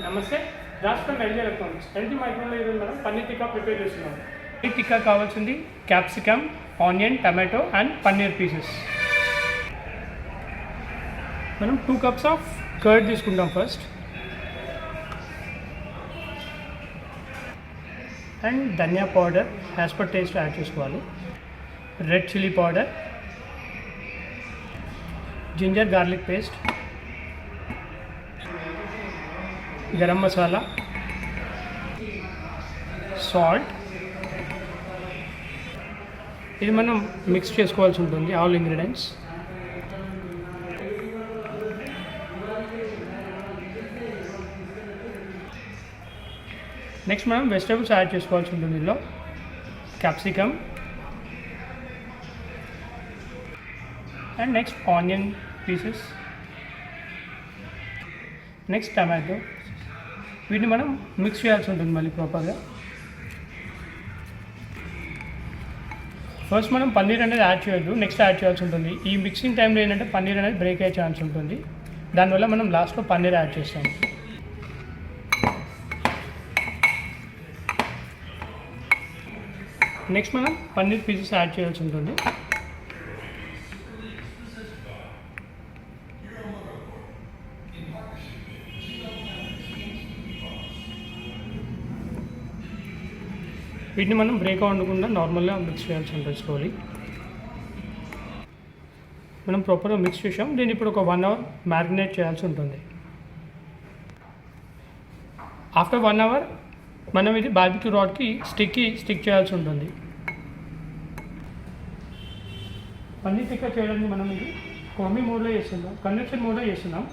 నమస్తే, రాష్ట్రం LG electronics LG మైక్రోలో ఈరోజు మనం పన్నీర్ టిక్కా ప్రిపేర్ చేస్తున్నాం. పన్నీర్ టిక్కా కావాల్సింది capsicum, onion, tomato and paneer pieces. మనం 2 cups ఆఫ్ కర్డ్ తీసుకుంటాం first. And dhania powder as per taste add చేసుకోవాలి. Red chilli powder, ginger garlic paste, garam masala, salt. ఇది మనం మిక్స్ చేసుకోవాల్సి ఉంటుంది ఆల్ ఇంగ్రీడియంట్స్. నెక్స్ట్ మనం వెజిటేబుల్స్ యాడ్ చేసుకోవాల్సి ఉంటుంది. ఇందులో capsicum and next onion pieces, next tomato. వీటిని మనం మిక్స్ చేయాల్సి ఉంటుంది మళ్ళీ ప్రాపర్గా. ఫస్ట్ మనం పన్నీర్ అనేది యాడ్ చేయొద్దు, నెక్స్ట్ యాడ్ చేయాల్సి ఉంటుంది. ఈ మిక్సింగ్ టైంలో ఏంటంటే పన్నీర్ అనేది బ్రేక్ అయ్యే ఛాన్స్ ఉంటుంది. దానివల్ల మనం లాస్ట్లో పన్నీర్ యాడ్ చేస్తాం. నెక్స్ట్ మనం పన్నీర్ పీసెస్ యాడ్ చేయాల్సి ఉంటుంది. వీటిని మనం బ్రేక్ అవ్వకుండా నార్మల్గా మిక్స్ చేయాల్సి ఉంటుంది స్లోలీ. మనం ప్రాపర్గా మిక్స్ చేసాం. దీన్ని ఇప్పుడు ఒక 1 hour మ్యారినేట్ చేయాల్సి ఉంటుంది. ఆఫ్టర్ 1 hour మనం ఇది బార్బిక్యూ రాడ్కి స్టిక్ చేయాల్సి ఉంటుంది. పన్నీర్ టిక్కా చేయడానికి మనం ఇది కోమీ మోడ్లో చేస్తున్నాం, కన్వెక్షన్ మోడ్లో చేస్తున్నాం.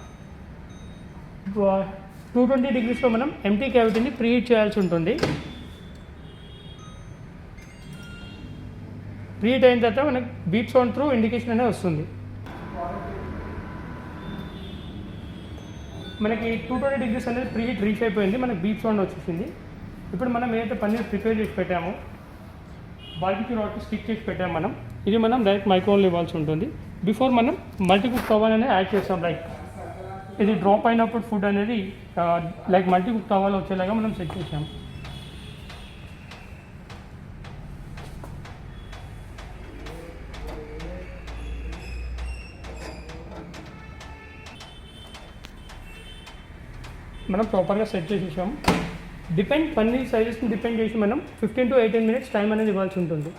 220 degrees మనం ఎంటీ క్యావిటీని ప్రీ హీట్ చేయాల్సి ఉంటుంది. ప్రీ హీట్ అయిన తర్వాత మనకి బీప్ సౌండ్ త్రూ ఇండికేషన్ అనేది వస్తుంది. మనకి 220 degrees అనేది ప్రీ హీట్ రీచ్ అయిపోయింది, మనకి బీప్ సౌండ్ వచ్చేసింది. ఇప్పుడు మనం ఏదైతే పన్నీర్ ప్రిపేర్ చేసి పెట్టామో బార్బిక్యూ రాడ్కి స్టిక్ చేసి పెట్టాము మనం, ఇది మనం డైరెక్ట్ మైక్రోవేవ్లో ఇవ్వాల్సి ఉంటుంది. బిఫోర్ మనం మల్టీకుక్ తవా అనేది యాడ్ చేస్తాం. లైక్ ఇది డ్రాప్ అయినప్పుడు ఫుడ్ అనేది లైక్ మల్టీకుక్ తవాలో వచ్చేలాగా మనం సెట్ చేసాం. మనం ప్రాపర్గా సెట్ చేసేసాం. పన్నీర్ సైజెస్ని డిపెండ్ చేసి మనం 15 to 18 minutes టైం అనేది ఇవ్వాల్సి ఉంటుంది.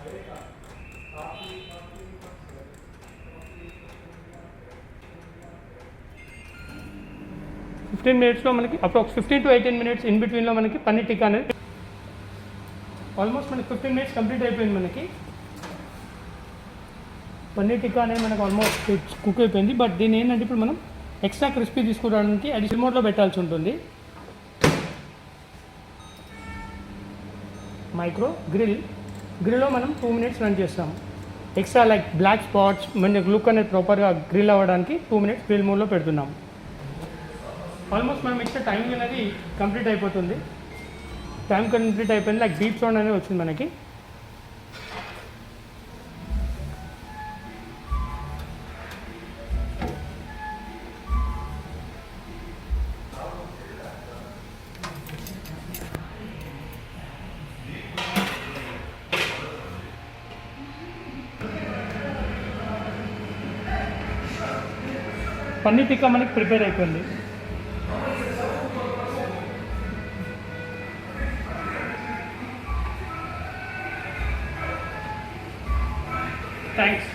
మనకి అప్రాక్స్ 15 to 18 minutes ఇన్ బిట్వీన్లో మనకి పన్నీర్ టిక్కా అనేది ఆల్మోస్ట్ మనకి 15 minutes కంప్లీట్ అయిపోయింది. మనకి పన్నీర్ టిక్కా అనేది మనకు ఆల్మోస్ట్ కుక్ అయిపోయింది. బట్ దీని ఏంటంటే ఇప్పుడు మనం ఎక్స్ట్రా క్రిస్పీ తీసుకోవడానికి అది రిమోట్లో పెట్టాల్సి ఉంటుంది. గ్రిల్లో మనం 2 minutes రన్ చేస్తాం. ఎక్స్ట్రా లైక్ బ్లాక్ స్పాట్స్ మన లుక్ అనేది ప్రాపర్గా గ్రిల్ అవ్వడానికి 2 minutes గ్రిల్ మోడ్లో పెడుతున్నాం. ఆల్మోస్ట్ మనం ఇచ్చే టైం అనేది కంప్లీట్ అయిపోతుంది. టైం కంప్లీట్ అయిపోయింది. లైక్ బీప్ సౌండ్ అనేది వచ్చింది మనకి. పన్నీర్ టిక్కా మనకి ప్రిపేర్ అయిపోయింది. థ్యాంక్స్.